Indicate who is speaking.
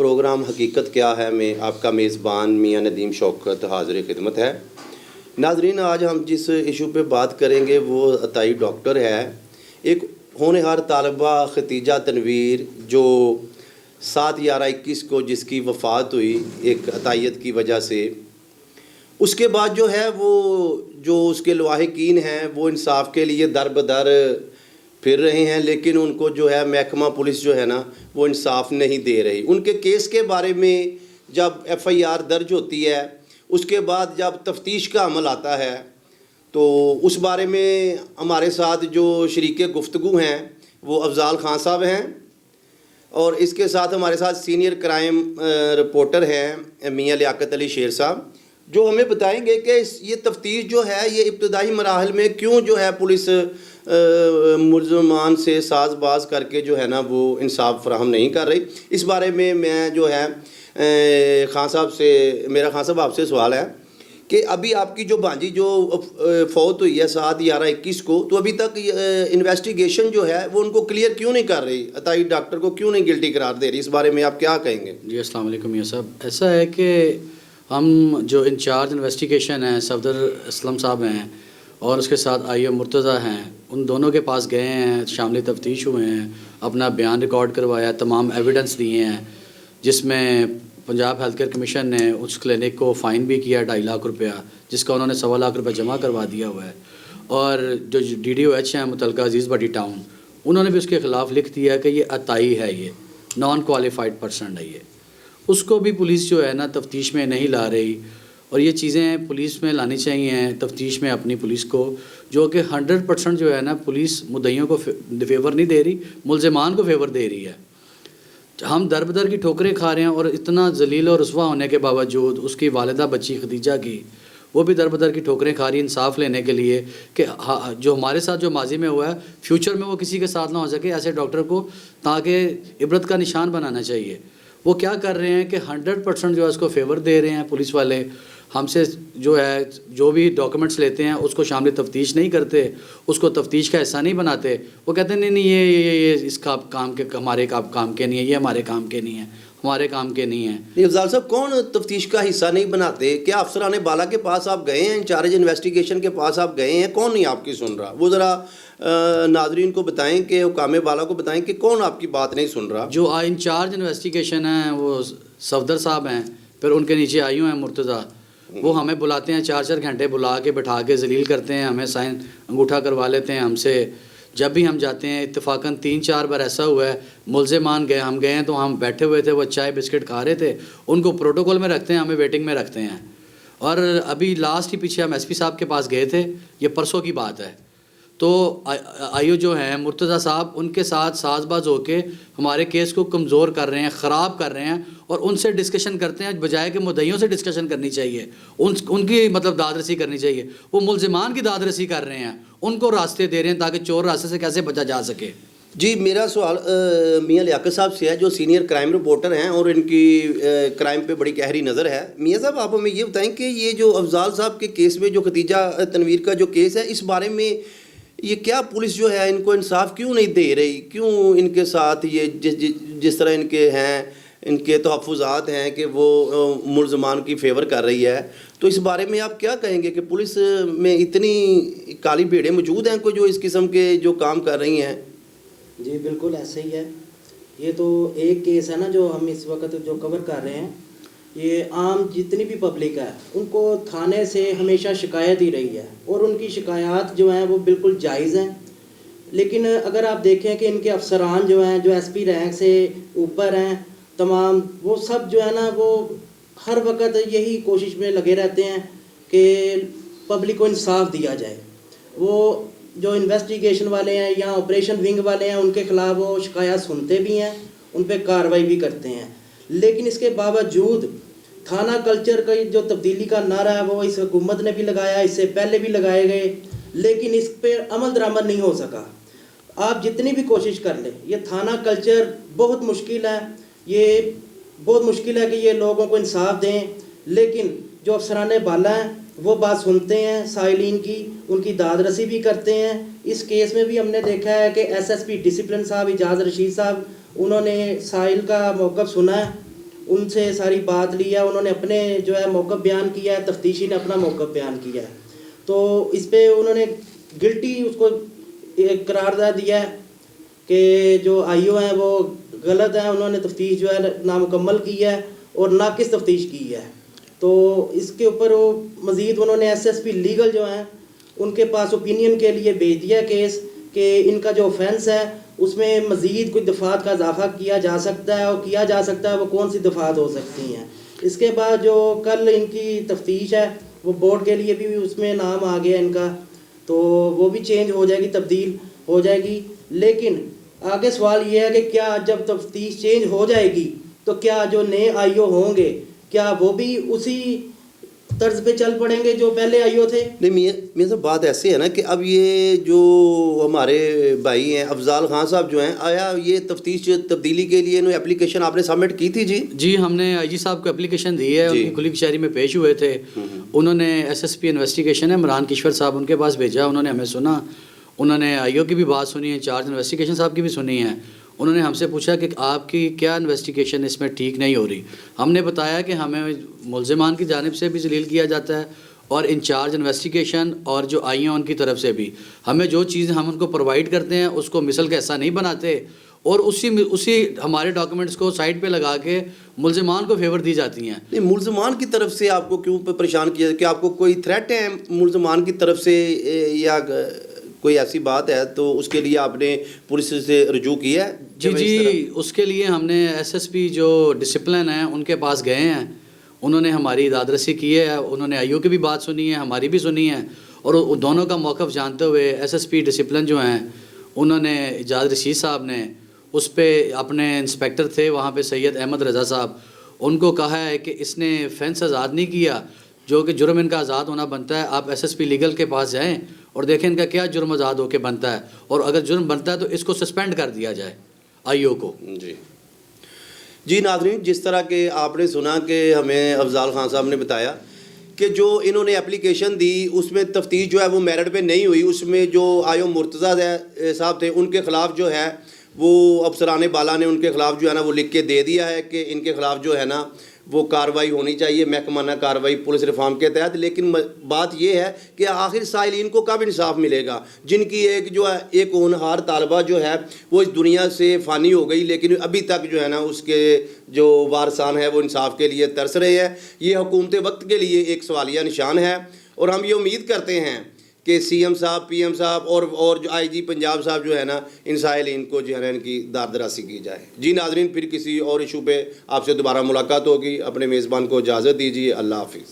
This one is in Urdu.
Speaker 1: پروگرام حقیقت کیا ہے میں آپ کا میزبان میاں ندیم شوکت حاضر خدمت ہے۔ ناظرین، آج ہم جس ایشو پہ بات کریں گے وہ عطائی ڈاکٹر ہے، ایک ہونہار طالبہ ختیجہ تنویر جو 7/11/21 کو جس کی وفات ہوئی ایک عطائیت کی وجہ سے۔ اس کے بعد جو ہے وہ جو اس کے لواحقین ہیں وہ انصاف کے لیے در بدر پھر رہے ہیں، لیکن ان کو جو ہے محکمہ پولیس جو ہے نا وہ انصاف نہیں دے رہی۔ ان کے کیس کے بارے میں جب FIR درج ہوتی ہے، اس کے بعد جب تفتیش کا عمل آتا ہے تو اس بارے میں ہمارے ساتھ جو شریک گفتگو ہیں وہ افضال خان صاحب ہیں، اور اس کے ساتھ ہمارے ساتھ سینئر کرائم رپورٹر ہیں میاں لیاقت علی شیر صاحب، جو ہمیں بتائیں گے کہ یہ تفتیش جو ہے یہ ابتدائی مراحل میں کیوں جو ہے پولیس ملزمان سے ساز باز کر کے جو ہے نا وہ انصاف فراہم نہیں کر رہی۔ اس بارے میں جو ہے خان صاحب سے میرا خان صاحب آپ سے سوال ہے کہ ابھی آپ کی جو بھانجی جو فوت ہوئی ہے 7/11/21 کو، تو ابھی تک انویسٹیگیشن جو ہے وہ ان کو کلیئر کیوں نہیں کر رہی، عطائی ڈاکٹر کو کیوں نہیں گلٹی قرار دے رہی؟ اس بارے میں آپ کیا کہیں گے؟
Speaker 2: جی السلام علیکم میاں صاحب، ایسا ہے کہ ہم جو انچارج انویسٹیگیشن ہیں صفدر اسلم صاحب ہیں اور اس کے ساتھ IO مرتضیٰ ہیں، ان دونوں کے پاس گئے ہیں، شامل تفتیش ہوئے ہیں، اپنا بیان ریکارڈ کروایا، تمام ایویڈنس دیے ہیں، جس میں پنجاب ہیلتھ کیئر کمیشن نے اس کلینک کو فائن بھی کیا 2.5 لاکھ روپیہ، جس کا انہوں نے 1.25 لاکھ روپیہ جمع کروا دیا ہوا ہے، اور جو DDOH ہیں متعلقہ عزیز بٹی ٹاؤن، انہوں نے بھی اس کے خلاف لکھ دیا کہ یہ عطائی ہے، یہ نان کوالیفائڈ پرسن ہے، یہ اس کو بھی پولیس جو ہے نا تفتیش میں نہیں لا رہی، اور یہ چیزیں پولیس میں لانی چاہیے تفتیش میں اپنی پولیس کو، جو کہ 100% جو ہے نا پولیس مدعیوں کو فیور نہیں دے رہی، ملزمان کو فیور دے رہی ہے۔ ہم در بدر کی ٹھوکریں کھا رہے ہیں، اور اتنا ذلیل اور رسوا ہونے کے باوجود اس کی والدہ بچی ختیجہ کی، وہ بھی در بدر کی ٹھوکریں کھا رہی ہے انصاف لینے کے لیے کہ جو ہمارے ساتھ جو ماضی میں ہوا ہے فیوچر میں وہ کسی کے ساتھ نہ ہو سکے، ایسے ڈاکٹر کو تاکہ عبرت کا نشان بنانا چاہیے۔ وہ کیا کر رہے ہیں کہ 100% جو ہے اس کو فیور دے رہے ہیں پولیس والے، ہم سے جو ہے جو بھی ڈاکومنٹس لیتے ہیں اس کو شامل تفتیش نہیں کرتے، اس کو تفتیش کا حصہ نہیں بناتے، وہ کہتے ہیں نہیں یہ اس کا کام کے ہمارے کام کے نہیں ہے، یہ ہمارے کام کے نہیں ہے، ہمارے کام کے نہیں ہیں۔
Speaker 1: افضال صاحب، کون تفتیش کا حصہ نہیں بناتے؟ کیا افسران بالا کے پاس آپ گئے ہیں، انچارج انویسٹیگیشن کے پاس آپ گئے ہیں؟ کون نہیں آپ کی سن رہا؟ وہ ذرا ناظرین کو بتائیں کہ حکام بالا کو بتائیں کہ کون آپ کی بات نہیں سن رہا؟
Speaker 2: جو انچارج انویسٹیگیشن ہیں وہ صفدر صاحب ہیں، پھر ان کے نیچے IO ہیں مرتضیٰ، وہ ہمیں بلاتے ہیں 4 گھنٹے بلا کے بٹھا کے ذلیل کرتے ہیں، ہمیں سائن انگوٹھا کروا لیتے ہیں ہم سے جب بھی ہم جاتے ہیں۔ اتفاقاً 3-4 بار ایسا ہوا ہے ملزمان گئے، ہم گئے ہیں تو ہم بیٹھے ہوئے تھے، وہ چائے بسکٹ کھا رہے تھے، ان کو پروٹوکول میں رکھتے ہیں، ہمیں ویٹنگ میں رکھتے ہیں۔ اور ابھی لاسٹ ہی پیچھے ہم SP صاحب کے پاس گئے تھے، یہ پرسوں کی بات ہے، تو IO جو ہیں مرتضیٰ صاحب ان کے ساتھ ساز باز ہو کے ہمارے کیس کو کمزور کر رہے ہیں، خراب کر رہے ہیں، اور ان سے ڈسکشن کرتے ہیں بجائے کہ مدعیوں سے ڈسکشن کرنی چاہیے، ان کی مطلب داد رسی کرنی چاہیے، وہ ملزمان کی داد رسی کر رہے ہیں، ان کو راستے دے رہے ہیں تاکہ چور راستے سے کیسے بچا جا سکے۔
Speaker 1: جی، میرا سوال میاں لیاقت صاحب سے ہے جو سینئر کرائم رپورٹر ہیں اور ان کی کرائم پہ بڑی گہری نظر ہے۔ میاں صاحب، آپ ہمیں یہ بتائیں کہ یہ جو افضال صاحب کے کیس میں جو ختیجہ تنویر کا جو کیس ہے، اس بارے میں یہ کیا پولیس جو ہے ان کو انصاف کیوں نہیں دے رہی؟ کیوں ان کے ساتھ یہ جس طرح ان کے ہیں، ان کے تحفظات ہیں کہ وہ ملزمان کی فیور کر رہی ہے، تو اس بارے میں آپ کیا کہیں گے کہ پولیس میں اتنی کالی بھیڑیں موجود ہیں کوئی جو اس قسم کے جو کام کر رہی ہیں؟
Speaker 3: جی بالکل ایسا ہی ہے۔ یہ تو ایک کیس ہے نا جو ہم اس وقت جو کور کر رہے ہیں، یہ عام جتنی بھی پبلک ہے ان کو تھانے سے ہمیشہ شکایت ہی رہی ہے، اور ان کی شکایات جو ہیں وہ بالکل جائز ہیں، لیکن اگر آپ دیکھیں کہ ان کے افسران جو ہیں جو SP رینک سے اوپر ہیں تمام، وہ سب جو ہے نا وہ ہر وقت یہی کوشش میں لگے رہتے ہیں کہ پبلک کو انصاف دیا جائے۔ وہ جو انویسٹیگیشن والے ہیں یا آپریشن ونگ والے ہیں ان کے خلاف وہ شکایات سنتے بھی ہیں، ان پہ کارروائی بھی کرتے ہیں، لیکن اس کے باوجود تھانہ کلچر کا جو تبدیلی کا نعرہ ہے وہ اس حکومت نے بھی لگایا، اس سے پہلے بھی لگائے گئے، لیکن اس پہ عمل درآمد نہیں ہو سکا۔ آپ جتنی بھی کوشش کر لیں، یہ تھانہ کلچر بہت مشکل ہے، یہ بہت مشکل ہے کہ یہ لوگوں کو انصاف دیں، لیکن جو افسران بالا ہیں وہ بات سنتے ہیں سائلین کی، ان کی داد رسی بھی کرتے ہیں۔ اس کیس میں بھی ہم نے دیکھا ہے کہ SSP ڈسپلن صاحب اعجاز رشید صاحب، انہوں نے سائل کا موقف سنا ہے ان سے ساری بات لی ہے, انہوں نے اپنے جو ہے موقف بیان کیا ہے, تفتیشی نے اپنا موقف بیان کیا ہے. تو اس پہ انہوں نے گلٹی اس کو قرارداد دیا ہے کہ جو آئی او ہیں وہ غلط ہیں, انہوں نے تفتیش جو ہے نامکمل کی ہے اور ناقص تفتیش کی ہے. تو اس کے اوپر وہ مزید انہوں نے ایس ایس پی لیگل جو ہیں ان کے پاس اوپینین کے لیے بھیج دیا کیس کہ ان کا جو آفینس ہے اس میں مزید کچھ دفعات کا اضافہ کیا جا سکتا ہے, اور کیا جا سکتا ہے وہ کون سی دفعات ہو سکتی ہیں. اس کے بعد جو کل ان کی تفتیش ہے وہ بورڈ کے لیے بھی اس میں نام آ گیا ان کا, تو وہ بھی چینج ہو جائے گی, تبدیل ہو جائے گی. لیکن آگے سوال یہ ہے کہ کیا جب تفتیش چینج ہو جائے گی تو کیا جو نئے آئی او ہوں گے کیا وہ بھی اسی طرز پہ چل پڑیں گے جو پہلے آئی او تھے؟
Speaker 1: نہیں میاں صاحب بات ایسے ہے نا کہ اب یہ جو ہمارے بھائی ہیں افضال خان صاحب جو ہیں, آیا یہ تفتیش تبدیلی کے لیے انہوں اپلیکیشن آپ نے سبمٹ کی تھی؟
Speaker 2: جی ہم نے آئی جی صاحب کو اپلیکیشن دی ہے, ان کی کھلی کچہری میں پیش ہوئے تھے. انہوں نے ایس ایس پی انویسٹیگیشن ہے عمران کشور صاحب, ان کے پاس بھیجا, انہوں نے ہمیں سنا, انہوں نے آئی او کی بھی بات سنی ہے, انچارج انویسٹیگیشن صاحب کی بھی سنی ہے. انہوں نے ہم سے پوچھا کہ آپ کی کیا انویسٹیگیشن اس میں ٹھیک نہیں ہو رہی. ہم نے بتایا کہ ہمیں ملزمان کی جانب سے بھی ذلیل کیا جاتا ہے اور انچارج انویسٹیگیشن اور جو آئی ہیں ان کی طرف سے بھی ہمیں جو چیزیں ہم ان کو پرووائڈ کرتے ہیں اس کو مثل کا ایسا نہیں بناتے, اور اسی ہمارے ڈاکومنٹس کو سائڈ پہ لگا کے ملزمان کو فیور دی جاتی ہیں.
Speaker 1: نہیں, ملزمان کی طرف سے آپ کو کیوں پریشان کیا کہ آپ کو کوئی تھریٹ ہے ملزمان کی طرف سے, یا کوئی ایسی بات ہے تو اس کے لیے آپ نے پولیس سے رجوع کیا ہے؟
Speaker 2: جی اس کے لیے ہم نے ایس ایس پی جو ڈسپلن ہیں ان کے پاس گئے ہیں, انہوں نے ہماری داد رسی کی ہے, انہوں نے آئی او کی بھی بات سنی ہے, ہماری بھی سنی ہے, اور دونوں کا موقف جانتے ہوئے ایس ایس پی ڈسپلن جو ہیں انہوں نے اجاز رشید صاحب نے اس پہ اپنے انسپیکٹر تھے وہاں پہ سید احمد رضا صاحب, ان کو کہا ہے کہ اس نے فینس آزاد نہیں کیا جو کہ جرم ان کا آزاد ہونا بنتا ہے, آپ ایس ایس پی لیگل کے پاس جائیں اور دیکھیں ان کا کیا جرم آزاد ہو کے بنتا ہے, اور اگر جرم بنتا ہے تو اس کو سسپینڈ کر دیا جائے آئی او کو.
Speaker 1: جی ناظرین, جس طرح کہ آپ نے سنا کہ ہمیں افضال خان صاحب نے بتایا کہ جو انہوں نے اپلیکیشن دی اس میں تفتیش جو ہے وہ میرٹ پہ نہیں ہوئی, اس میں جو آئی او مرتضیٰ صاحب تھے ان کے خلاف جو ہے وہ افسران بالا نے ان کے خلاف جو ہے نا وہ لکھ کے دے دیا ہے کہ ان کے خلاف جو ہے نا وہ کارروائی ہونی چاہیے, محکمانہ کارروائی پولیس ریفارم کے تحت. لیکن بات یہ ہے کہ آخر سائلین کو کب انصاف ملے گا, جن کی ایک ہونہار طالبہ جو ہے وہ اس دنیا سے فانی ہو گئی, لیکن ابھی تک جو ہے نا اس کے جو وارثان ہیں وہ انصاف کے لیے ترس رہے ہیں. یہ حکومت وقت کے لیے ایک سوالیہ نشان ہے, اور ہم یہ امید کرتے ہیں کہ سی ایم صاحب, پی ایم صاحب اور جو آئی جی پنجاب صاحب جو ہے نا ان سائلین کو جو ہے نا ان کی داردراسی کی جائے. جی ناظرین, پھر کسی اور ایشو پہ آپ سے دوبارہ ملاقات ہوگی. اپنے میزبان کو اجازت دیجیے. اللہ حافظ.